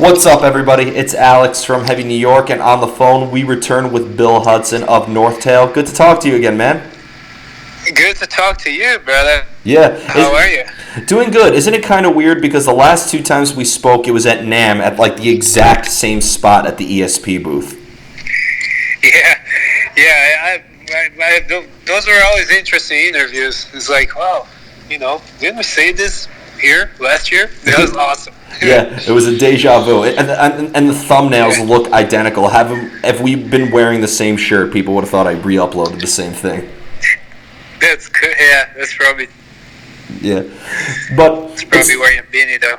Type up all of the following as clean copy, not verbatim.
What's up, everybody? It's Alex from Heavy New York, and on the phone we return with Bill Hudson of NorthTale. Good to talk to you again, man. Good to talk to you, brother. Yeah. How are you? Doing good. Isn't it kind of weird because the last two times we spoke, it was at NAMM at like the exact same spot at the ESP booth. Yeah. Those were always interesting interviews. It's like, wow, didn't we say this here last year? That was awesome. Yeah, it was a deja vu, and the thumbnails look identical. Have we been wearing the same shirt, people would have thought I re-uploaded the same thing. That's good. Yeah, that's probably. Yeah, but it's probably wearing a beanie though.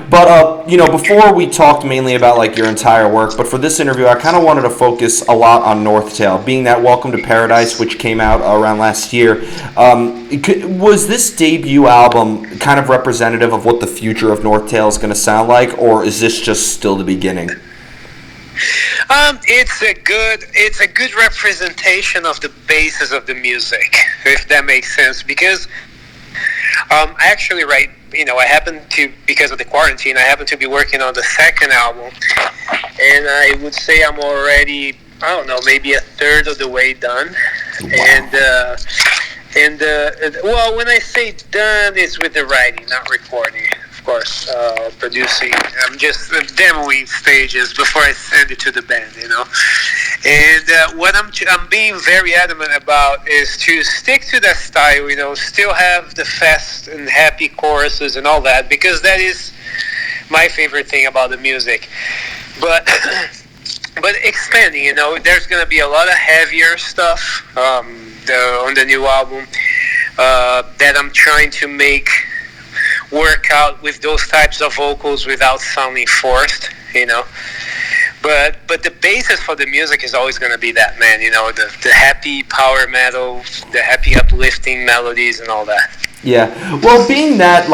But before we talked mainly about like your entire work, but for this interview, I kind of wanted to focus a lot on NorthTale, being that Welcome to Paradise, which came out around last year. Was this debut album kind of representative of what the future of NorthTale is going to sound like, or is this just still the beginning? It's a good representation of the basis of the music, if that makes sense, because actually, right, I happen to, because of the quarantine, I happen to be working on the second album, and I would say I'm already, I don't know, maybe a third of the way done. Wow. Well, when I say done, it's with the writing, not recording, of course, producing. I'm just demoing stages before I send it to the band, And what I'm being very adamant about is to stick to that style, still have the fast and happy choruses and all that, because that is my favorite thing about the music. But expanding, there's going to be a lot of heavier stuff on the new album that I'm trying to make work out with those types of vocals without sounding forced, But the basis for the music is always going to be that, man, the happy power metal, the happy uplifting melodies and all that. Yeah. Well, being that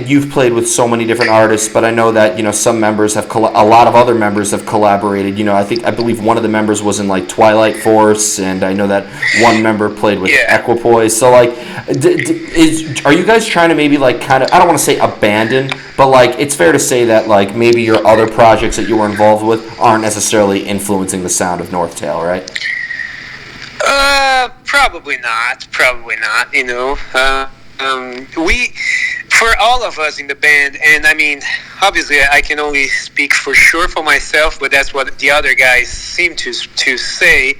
you've played with so many different artists, but I know that, some members have, a lot of other members have collaborated. I believe one of the members was in, like, Twilight Force, and I know that one member played with Equipoise. So, like, are you guys trying to maybe, like, kind of, I don't want to say abandon, but, like, it's fair to say that, like, maybe your other projects that you were involved with aren't necessarily influencing the sound of NorthTale, right? Probably not. For all of us in the band, and I mean, obviously I can only speak for sure for myself, but that's what the other guys seem to say,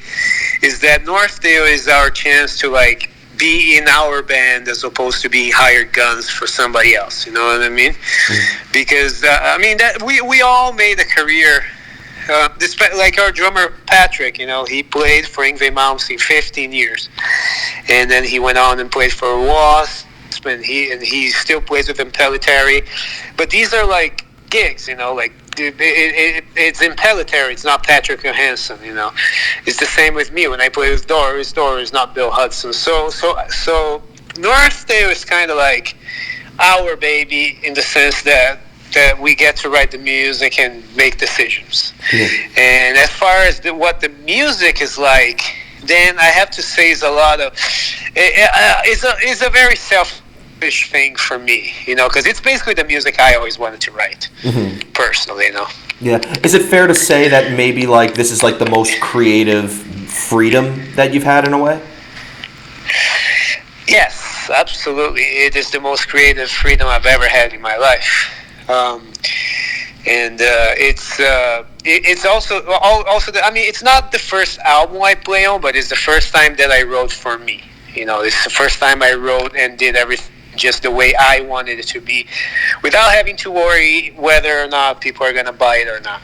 is that NorthTale is our chance to, like, be in our band as opposed to being hired guns for somebody else, you know what I mean? Mm-hmm. Because, that we all made a career. Despite, like, our drummer Patrick, he played for Yngwie Malmsteen 15 years, and then he went on and played for Wasp, and he still plays with Impellitteri. But these are like gigs, like it's Impellitteri, it's not Patrick Johansson, It's the same with me when I play with Doris. Doris, not Bill Hudson. So NorthTale is kind of like our baby in the sense that we get to write the music and make decisions. Yeah. And as far as what the music is like, then I have to say it's a very selfish thing for me, because it's basically the music I always wanted to write, personally, Yeah. Is it fair to say that maybe, like, this is, like, the most creative freedom that you've had in a way? Yes, absolutely. It is the most creative freedom I've ever had in my life. It's also it's not the first album I play on, but it's the first time that I wrote for me. It's the first time I wrote and did everything just the way I wanted it to be, without having to worry whether or not people are going to buy it or not,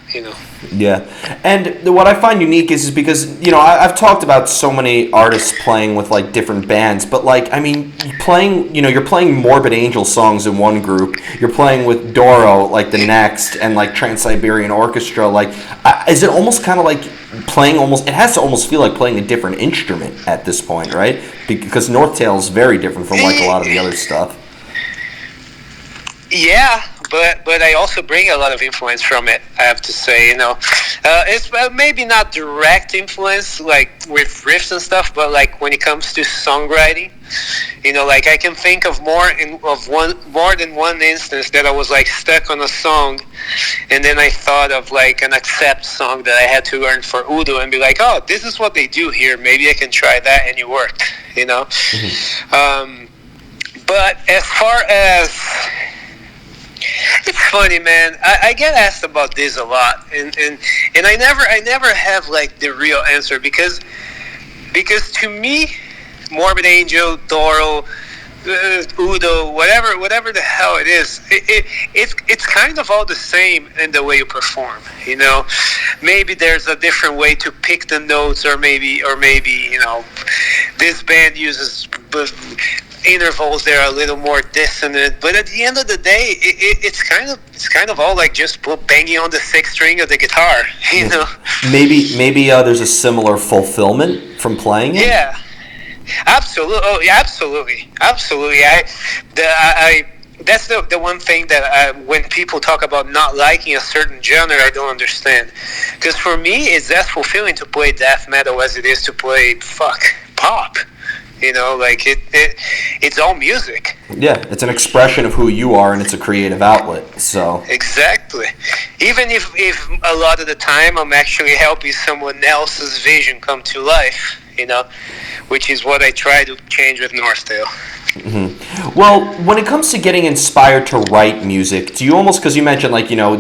Yeah. And what I find unique is because, I've talked about so many artists playing with, like, different bands, but, like, I mean, you're playing Morbid Angel songs in one group, you're playing with Doro, like, the next, and, like, Trans-Siberian Orchestra, like, is it almost kind of like it has to almost feel like playing a different instrument at this point, right? Because NorthTale is very different from, like, a lot of the other stuff. Yeah, but I also bring a lot of influence from it. I have to say, it's maybe not direct influence like with riffs and stuff, but like when it comes to songwriting, like I can think of more than one instance that I was like stuck on a song, and then I thought of like an accept song that I had to learn for Udo, and be like, oh, this is what they do here. Maybe I can try that, and it worked. Mm-hmm. But as far as it's funny, man. I get asked about this a lot, and I never have like the real answer because to me, Morbid Angel, Doro, Udo, whatever the hell it is, it's kind of all the same in the way you perform. Maybe there's a different way to pick the notes, or maybe this band uses intervals that are a little more dissonant, but at the end of the day, it's kind of all like just banging on the sixth string of the guitar. Maybe there's a similar fulfillment from playing it. Yeah, absolutely. Oh, yeah, absolutely. That's the one thing that when people talk about not liking a certain genre, I don't understand. Because for me, it's as fulfilling to play death metal as it is to play pop. Like it's all music. Yeah, it's an expression of who you are, and it's a creative outlet. So exactly. Even if a lot of the time I'm actually helping someone else's vision come to life, which is what I try to change with NorthTale. Mm-hmm. Well, when it comes to getting inspired to write music, do you almost, because you mentioned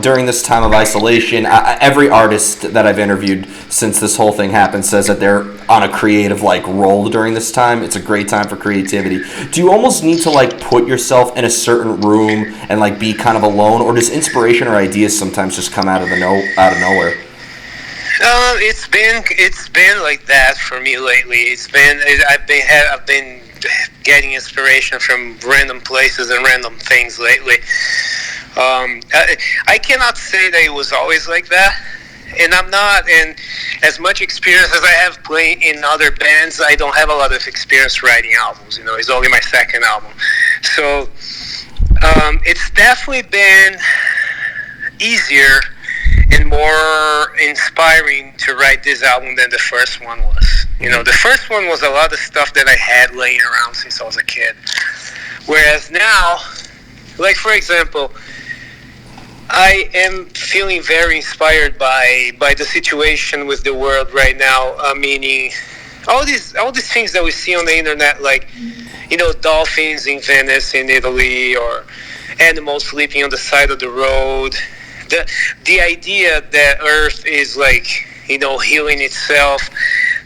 during this time of isolation, every artist that I've interviewed since this whole thing happened says that they're on a creative roll during this time. It's a great time for creativity. Do you almost need to put yourself in a certain room and be kind of alone, or does inspiration or ideas sometimes just come out of nowhere? It's been like that for me lately. I've been getting inspiration from random places and random things lately. I cannot say that it was always like that, and I'm not. And as much experience as I have playing in other bands, I don't have a lot of experience writing albums. It's only my second album, so it's definitely been easier and more inspiring to write this album than the first one was. The first one was a lot of stuff that I had laying around since I was a kid. Whereas now, like for example, I am feeling very inspired by the situation with the world right now. Meaning, all these things that we see on the internet, dolphins in Venice in Italy, or animals sleeping on the side of the road. The idea that Earth is healing itself,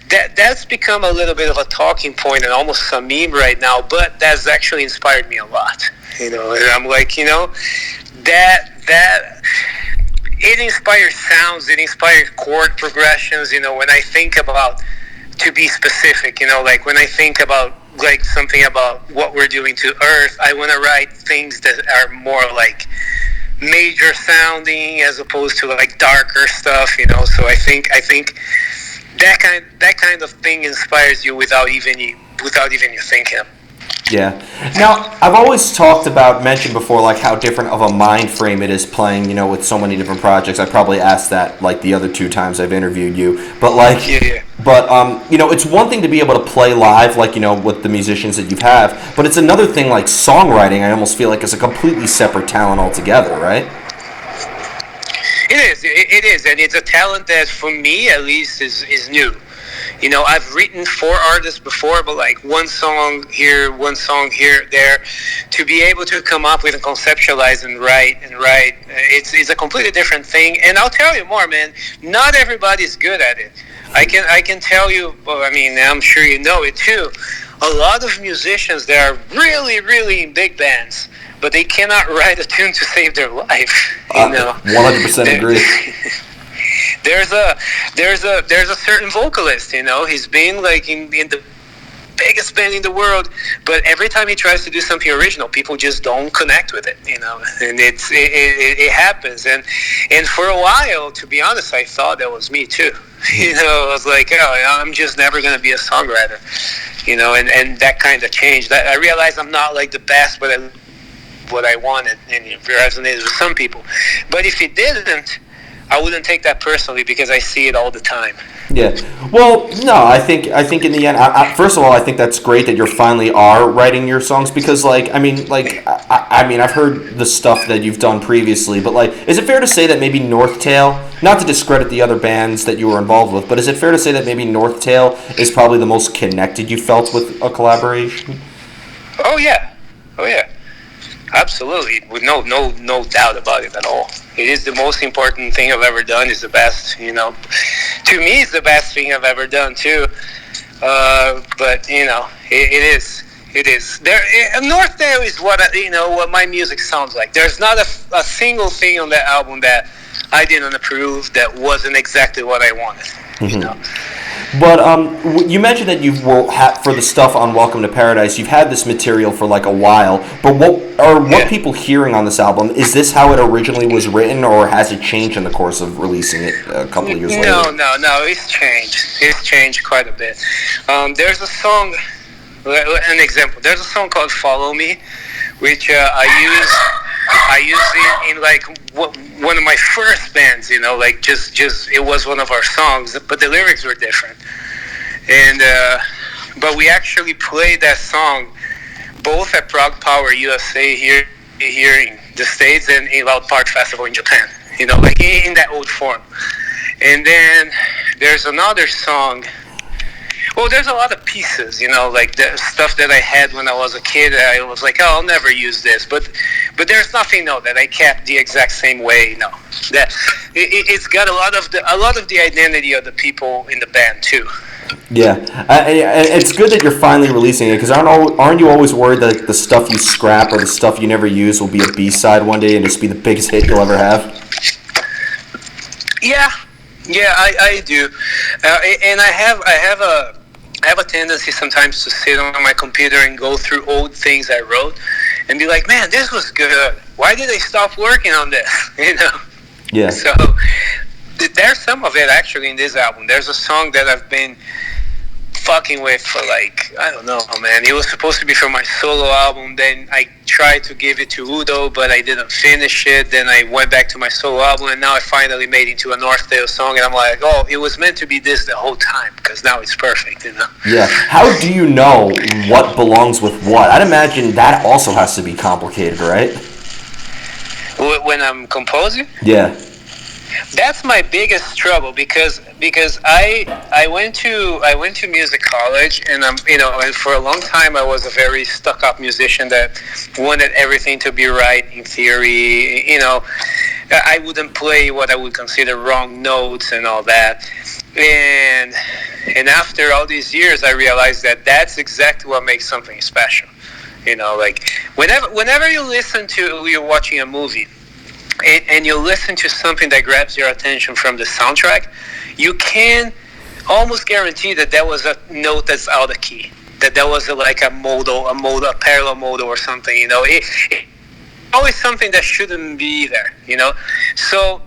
that's become a little bit of a talking point and almost a meme right now, but that's actually inspired me a lot. And I'm that it inspires sounds, it inspires chord progressions. When I think about, to be specific, when I think about something about what we're doing to Earth, I want to write things that are more major sounding as opposed to darker stuff. So I think that kind of thing inspires you without even you thinking. Yeah. Now, I've always mentioned before, how different of a mind frame it is playing, with so many different projects. I probably asked that, the other two times I've interviewed you. But, Yeah. But, it's one thing to be able to play live, with the musicians that you have. But it's another thing, songwriting, I almost feel it's a completely separate talent altogether, right? It is. And it's a talent that, for me, at least, is new. I've written for artists before, but one song here, there. To be able to come up with and conceptualize and write, it's a completely different thing. And I'll tell you more, man. Not everybody's good at it. I can tell you. Well, I'm sure you know it too. A lot of musicians that are really, really in big bands, but they cannot write a tune to save their life. 100% agree. There's a certain vocalist, he's been in the biggest band in the world, but every time he tries to do something original, people just don't connect with it, and it happens. And for a while, to be honest, I thought that was me too. I was I'm just never going to be a songwriter, and that kind of changed. I realized I'm not the best, but what I wanted, and it resonated with some people. But if it didn't, I wouldn't take that personally because I see it all the time. Yeah. Well, no, I think in the end, first of all, I think that's great that you finally are writing your songs because, like, I mean, I've heard the stuff that you've done previously, but like, is it fair to say that maybe NorthTale, not to discredit the other bands that you were involved with, but is it fair to say that maybe NorthTale is probably the most connected you felt with a collaboration? Oh yeah, oh yeah. Absolutely, with no doubt about it at all. It is the most important thing I've ever done. It's the best, To me, it's the best thing I've ever done too. But it is. It is. NorthTale is what my music sounds like. There's not a single thing on that album that I didn't approve that wasn't exactly what I wanted. But you mentioned that for the stuff on Welcome to Paradise, you've had this material for like a while. But what people hearing on this album? Is this how it originally was written, or has it changed in the course of releasing it a couple of years later? No. It's changed. It's changed quite a bit. There's a song. An example. There's a song called "Follow Me," which I used in like one of my first bands, like just it was one of our songs, but the lyrics were different. And but we actually played that song both at Prague Power USA here in the States and in Loud Park Festival in Japan, like in that old form. And then there's another song. Well, there's a lot of pieces, like the stuff that I had when I was a kid. I was like, oh, I'll never use this, but there's nothing that I kept the exact same way. No, that it's got a lot of the identity of the people in the band too. Yeah, it's good that you're finally releasing it because aren't you always worried that the stuff you scrap or the stuff you never use will be a B-side one day and just be the biggest hit you'll ever have? Yeah, I do, and I have a tendency sometimes to sit on my computer and go through old things I wrote and be like, man, this was good. Why did I stop working on this? Yeah. So there's some of it actually in this album. There's a song that I've been fucking with for like, I don't know, man. It was supposed to be for my solo album. Then I tried to give it to Udo, but I didn't finish it. Then I went back to my solo album, and now I finally made it into a NorthTale song. And I'm like, oh, it was meant to be this the whole time because now it's perfect, Yeah. How do you know what belongs with what? I'd imagine that also has to be complicated, right? When I'm composing? Yeah. That's my biggest trouble because I went to music college and and for a long time I was a very stuck up musician that wanted everything to be right in theory. I wouldn't play what I would consider wrong notes and all that. And after all these years, I realized that that's exactly what makes something special. Like whenever you're watching a movie. And you listen to something that grabs your attention from the soundtrack, you can almost guarantee that was a note that's out of key, that was a parallel modal or something. It always something that shouldn't be there. So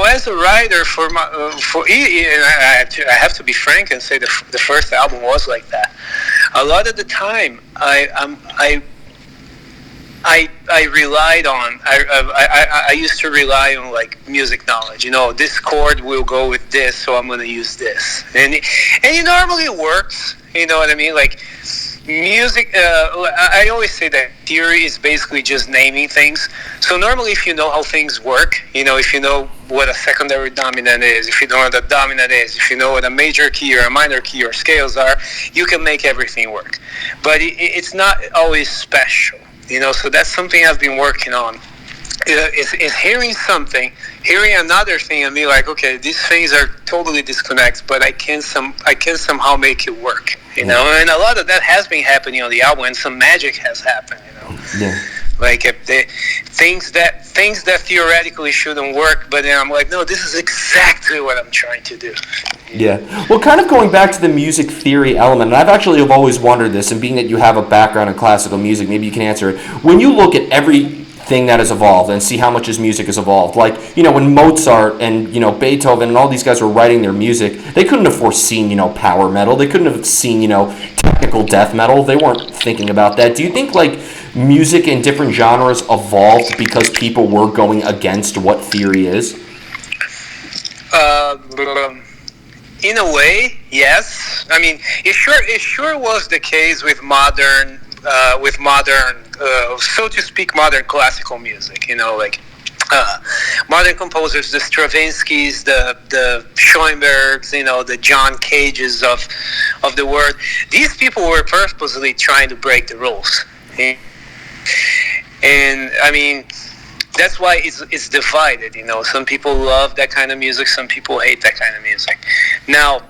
as a writer I have to be frank and say the first album was like that. A lot of the time, I relied on. I used to rely on like music knowledge. This chord will go with this, so I'm going to use this, and it normally works. You know what I mean? Like music. I always say that theory is basically just naming things. So normally, if you know how things work, if you know what a secondary dominant is, if you know what a dominant is, if you know what a major key or a minor key or scales are, you can make everything work. But it's not always special. So that's something I've been working on. Is hearing another thing and be like, okay, these things are totally disconnected, but I can somehow make it work. And a lot of that has been happening on the album, and some magic has happened. Yeah. Like if things that theoretically shouldn't work, but then I'm like, no, this is exactly what I'm trying to do. Yeah. Well, kind of going back to the music theory element, and I've always wondered this, and being that you have a background in classical music, maybe you can answer it. When you look at everything that has evolved and see how much his music has evolved, like, when Mozart and, Beethoven and all these guys were writing their music, they couldn't have foreseen, power metal. They couldn't have seen, technical death metal. They weren't thinking about that. Do you think like music in different genres evolved because people were going against what theory is? In a way, yes. I mean, it sure was the case with modern, so to speak, modern classical music. Like modern composers, the Stravinskys, the Schoenbergs, the John Cages of the world. These people were purposely trying to break the rules, and I mean, that's why it's divided. Some people love that kind of music, some people hate that kind of music. Now,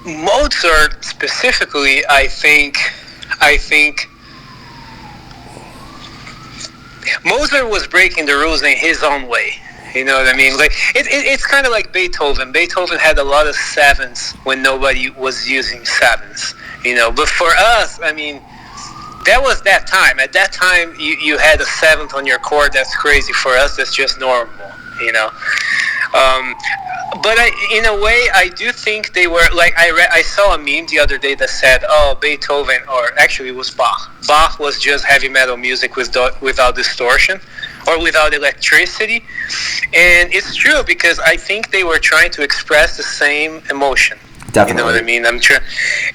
Mozart specifically, I think Mozart was breaking the rules in his own way. You know what I mean? Like it's kind of like Beethoven. Beethoven had a lot of sevenths when nobody was using sevenths. But for us, I mean, that was that time. At that time, you had a seventh on your chord. That's crazy. For us, that's just normal. But in a way, I do think they were like I saw a meme the other day that said, "Oh, Beethoven," or actually it was Bach. Bach was just heavy metal music without distortion or without electricity, and it's true because I think they were trying to express the same emotion. Definitely. You know what I mean? I'm sure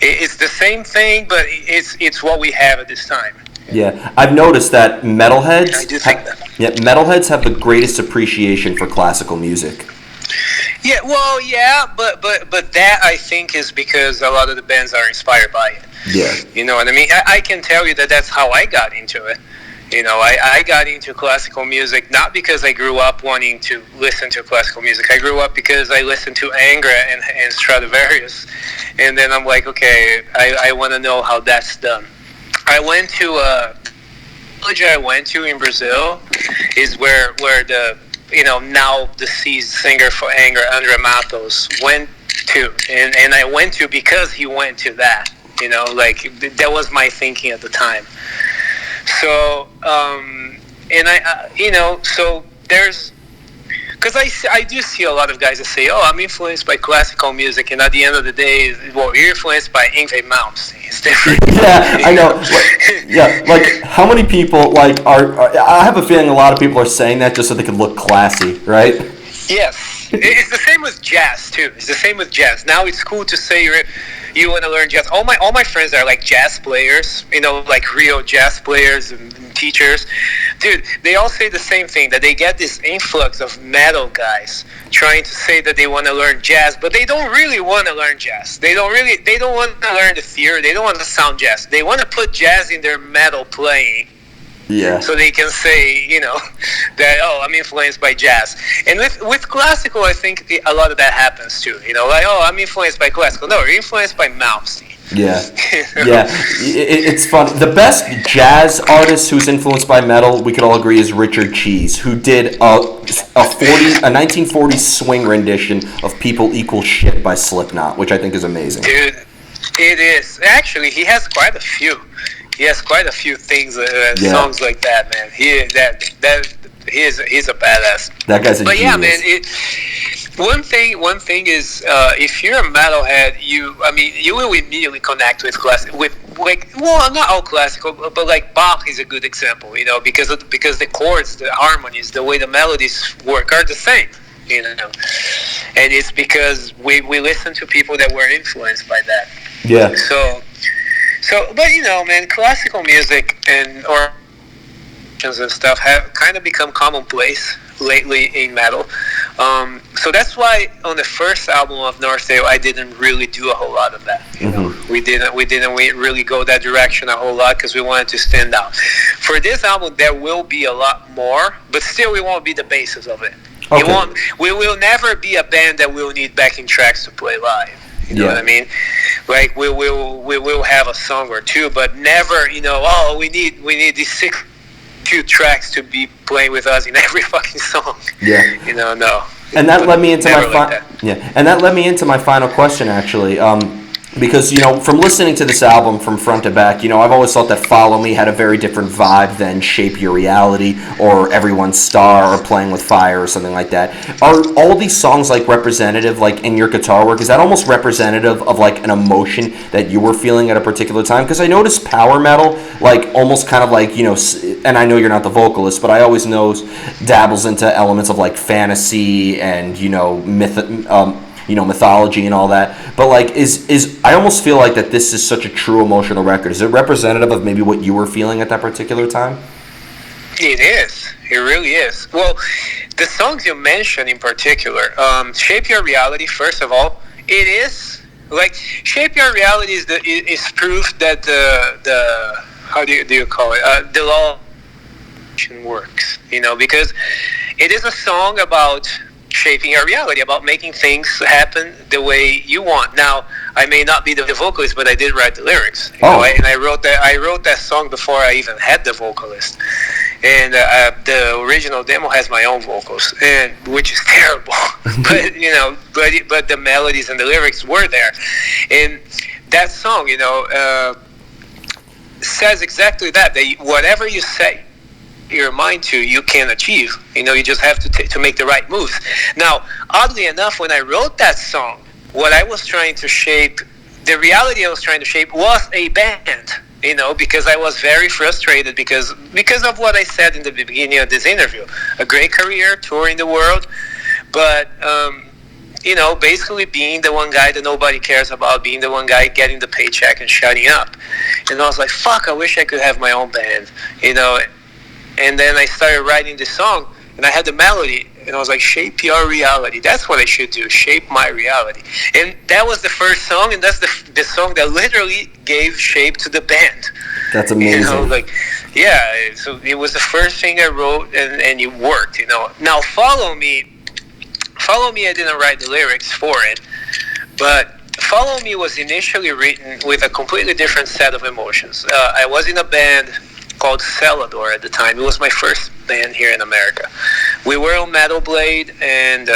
it's the same thing, but it's what we have at this time. Yeah, I've noticed that metalheads. I do think that. Yeah, metalheads have the greatest appreciation for classical music. Yeah, well, yeah, but that I think is because a lot of the bands are inspired by it. Yeah. You know what I mean? I can tell you that's how I got into it. I got into classical music not because I grew up wanting to listen to classical music. I grew up because I listened to Angra and Stradivarius, and then I'm like, okay, I want to know how that's done. I went to college I went to in Brazil is where the now deceased singer for Angra, André Matos, went to, and I went to because he went to that. That was my thinking at the time. So, so there's, because I do see a lot of guys that say, "Oh, I'm influenced by classical music," and at the end of the day, well, you're influenced by Yngwie Malmsteen. It's different. Yeah, I know. Like how many people are? I have a feeling a lot of people are saying that just so they can look classy, right? Yes, it's the same with jazz too. It's the same with jazz. Now it's cool to say you want to learn jazz. All my friends are like jazz players, like real jazz players and teachers. Dude, they all say the same thing, that they get this influx of metal guys trying to say that they want to learn jazz, but they don't really want to learn jazz. They don't want to learn the theory. They don't want to sound jazz. They want to put jazz in their metal playing. Yeah. So they can say, that, oh, I'm influenced by jazz. And with classical, I think a lot of that happens too. Like, oh, I'm influenced by classical. No, you're influenced by Malmsteen. Yeah. Yeah. It's fun. The best jazz artist who's influenced by metal, we could all agree, is Richard Cheese, who did a 1940s swing rendition of People Equal Shit by Slipknot, which I think is amazing. Dude, it is. Actually, he has quite a few. He has quite a few things, songs like that, man. He's a badass. That guy's a genius. Yeah, man. One thing is, if you're a metalhead, you will immediately connect with classic. Not all classical, but like Bach is a good example, because the chords, the harmonies, the way the melodies work are the same, and it's because we listen to people that were influenced by that. Yeah. So, but man, classical music and stuff have kind of become commonplace lately in metal. So that's why on the first album of NorthTale, I didn't really do a whole lot of that. We didn't really go that direction a whole lot because we wanted to stand out. For this album, there will be a lot more, but still, we won't be the basis of it. Okay. We will never be a band that will need backing tracks to play live. You know what I mean? Like we will have a song or two, but never, we need these 6 tracks to be playing with us in every fucking song. Yeah. No. And that led me into And that led me into my final question. Actually, Because, from listening to this album from front to back, I've always thought that Follow Me had a very different vibe than Shape Your Reality or Everyone's Star or Playing with Fire or something like that. Are all these songs, like, representative, like, in your guitar work? Is that almost representative of, like, an emotion that you were feeling at a particular time? Because I noticed power metal, like, almost kind of like, and I know you're not the vocalist, but I always know dabbles into elements of, like, fantasy and, mythology and all that. But like, is I almost feel like that this is such a true emotional record. Is it representative of maybe what you were feeling at that particular time? It is. It really is. Well, the songs you mentioned in particular, "Shape Your Reality." First of all, it is like "Shape Your Reality" is proof that the how do you call it, the law works. Because it is a song about shaping your reality, about making things happen the way you want. Now, I may not be the vocalist, but I did write the lyrics. And I wrote that song before I even had the vocalist. And the original demo has my own vocals, and which is terrible. but the melodies and the lyrics were there, and that song, says exactly that. That whatever you say your mind to, you can achieve. You just have to make the right moves. Now, oddly enough, when I wrote that song, what I was trying to shape, the reality I was trying to shape was a band. Because I was very frustrated because of what I said in the beginning of this interview. A great career, touring the world, but basically being the one guy that nobody cares about, being the one guy getting the paycheck and shutting up. And I was like, fuck, I wish I could have my own band, And then I started writing this song, and I had the melody, and I was like, shape your reality. That's what I should do, shape my reality. And that was the first song, and that's the song that literally gave shape to the band. That's amazing. So it was the first thing I wrote, and it worked, Now, Follow Me, I didn't write the lyrics for it, but Follow Me was initially written with a completely different set of emotions. I was in a band called Celador at the time. It was my first band here in America. We were on Metal Blade, and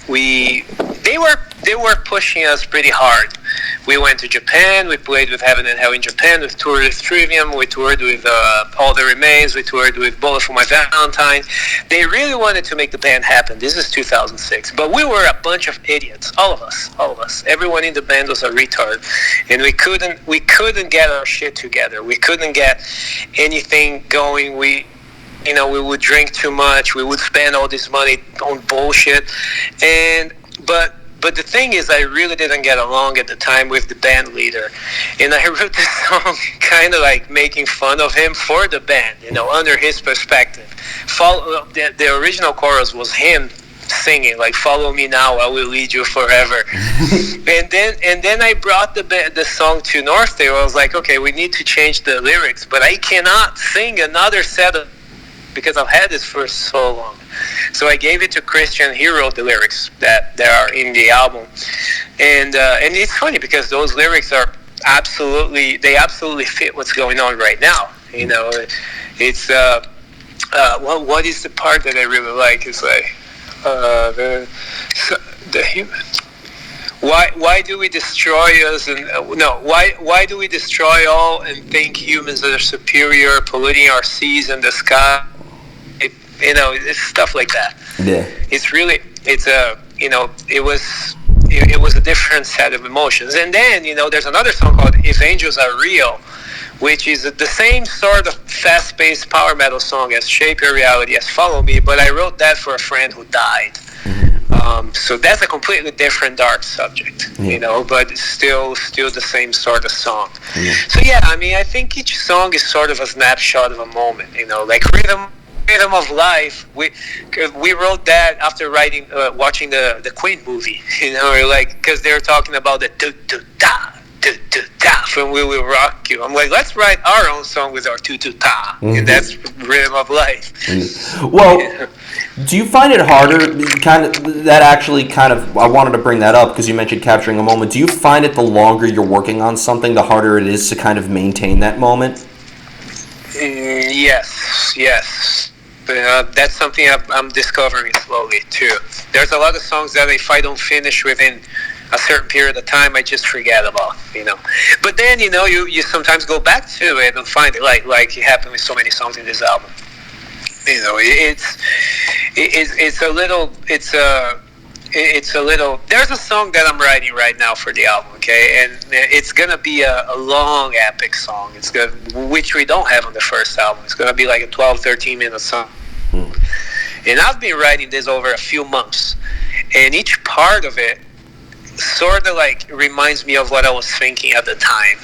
they were pushing us pretty hard. We went to Japan. We played with Heaven and Hell in Japan. We toured with Trivium. We toured with All the Remains. We toured with Bullet for My Valentine. They really wanted to make the band happen. This is 2006, but we were a bunch of idiots. All of us. Everyone in the band was a retard, and we couldn't get our shit together. We couldn't get anything going. We would drink too much. We would spend all this money on bullshit, But the thing is, I really didn't get along at the time with the band leader. And I wrote this song kind of like making fun of him for the band, under his perspective. The original chorus was him singing, like, follow me now, I will lead you forever. and then I brought the song to NorthTale. I was like, okay, we need to change the lyrics, but I cannot sing another set of, because I've had this for so long. So I gave it to Christian. He wrote the lyrics that are in the album, and it's funny because those lyrics are absolutely fit what's going on right now. It's what is the part that I really like is like the human. Why do we destroy us and why do we destroy all and think humans are superior, polluting our seas and the sky? It's stuff like that. Yeah. It was a different set of emotions. And then, there's another song called If Angels Are Real, which is the same sort of fast-paced power metal song as Shape Your Reality, as Follow Me, but I wrote that for a friend who died. So that's a completely different dark subject, but it's still the same sort of song. So I think each song is sort of a snapshot of a moment, like Rhythm of Life. We wrote that after watching the Queen movie, because they were talking about the do-do-da, do-do-da from We Will Rock You. I'm like, let's write our own song with our do-do-da, and that's Rhythm of Life. Well, do you find it harder, I wanted to bring that up because you mentioned capturing a moment. Do you find it the longer you're working on something, the harder it is to kind of maintain that moment? Yes. That's something I'm discovering slowly too. There's a lot of songs that if I don't finish within a certain period of time I just forget about, But then, you sometimes go back to it and find it, like it happened with so many songs in this album. It's a little, there's a song that I'm writing right now for the album, okay? And it's going to be a long, epic song, which we don't have on the first album. It's going to be like a 12, 13-minute song. And I've been writing this over a few months. And each part of it sort of like reminds me of what I was thinking at the time,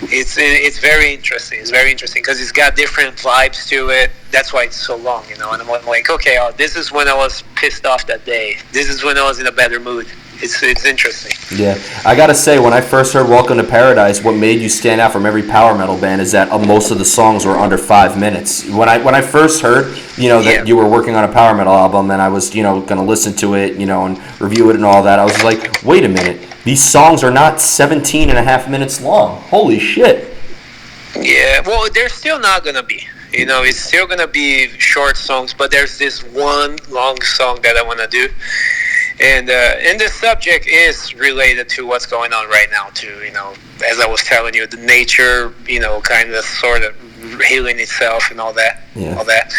It's very interesting. It's very interesting because it's got different vibes to it. That's why it's so long, And I'm like, okay, this is when I was pissed off that day. This is when I was in a better mood. It's interesting. Yeah, I gotta say, when I first heard "Welcome to Paradise," what made you stand out from every power metal band is that most of the songs were under 5 minutes. When I first heard, that you were working on a power metal album, and I was, gonna listen to it, and review it and all that, I was like, wait a minute, these songs are not 17 and a half minutes long. Holy shit. Yeah, well, they're still not gonna be. It's still gonna be short songs, but there's this one long song that I wanna do. And the subject is related to what's going on right now too. As I was telling you, the nature, kind of sort of healing itself and all that. Yeah. All that.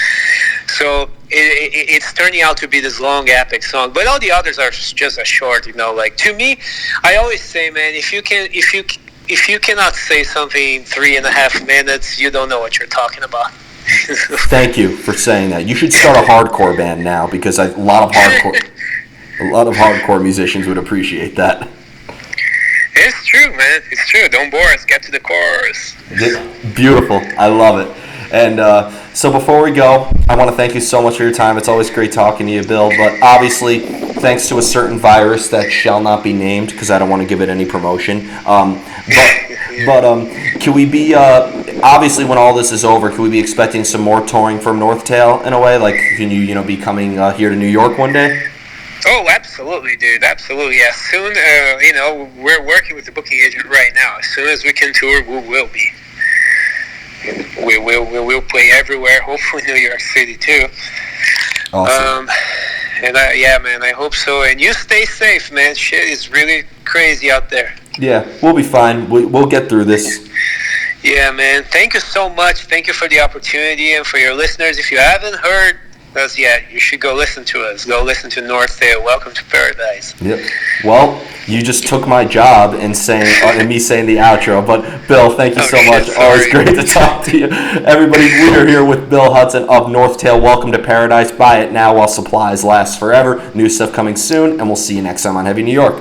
So it's turning out to be this long, epic song. But all the others are just a short. Like, to me, I always say, man, if you cannot say something 3.5 minutes, you don't know what you're talking about. Thank you for saying that. You should start a hardcore band now, because a lot of hardcore musicians would appreciate that. It's true, man. It's true. Don't bore us. Get to the chorus. Beautiful. I love it. And so before we go, I want to thank you so much for your time. It's always great talking to you, Bill. But obviously, thanks to a certain virus that shall not be named, because I don't want to give it any promotion. But can we be, obviously when all this is over, can we be expecting some more touring from NorthTale in a way? Like, can you be coming here to New York one day? Oh, absolutely, dude. Absolutely. Yeah. Soon, we're working with the booking agent right now. As soon as we can tour, we will be. We will play everywhere. Hopefully, New York City too. Awesome. Yeah, man. I hope so. And you stay safe, man. Shit is really crazy out there. Yeah, we'll be fine. We'll get through this. Yeah, man. Thank you so much. Thank you for the opportunity, and for your listeners. If you haven't heard us yet, you should go listen to us. Go listen to NorthTale. Welcome to Paradise. Yep. Well, you just took my job in me saying the outro. But Bill, thank you so much. Always great to talk to you. Everybody, we are here with Bill Hudson of NorthTale. Welcome to Paradise. Buy it now while supplies last forever. New stuff coming soon, and we'll see you next time on Heavy New York.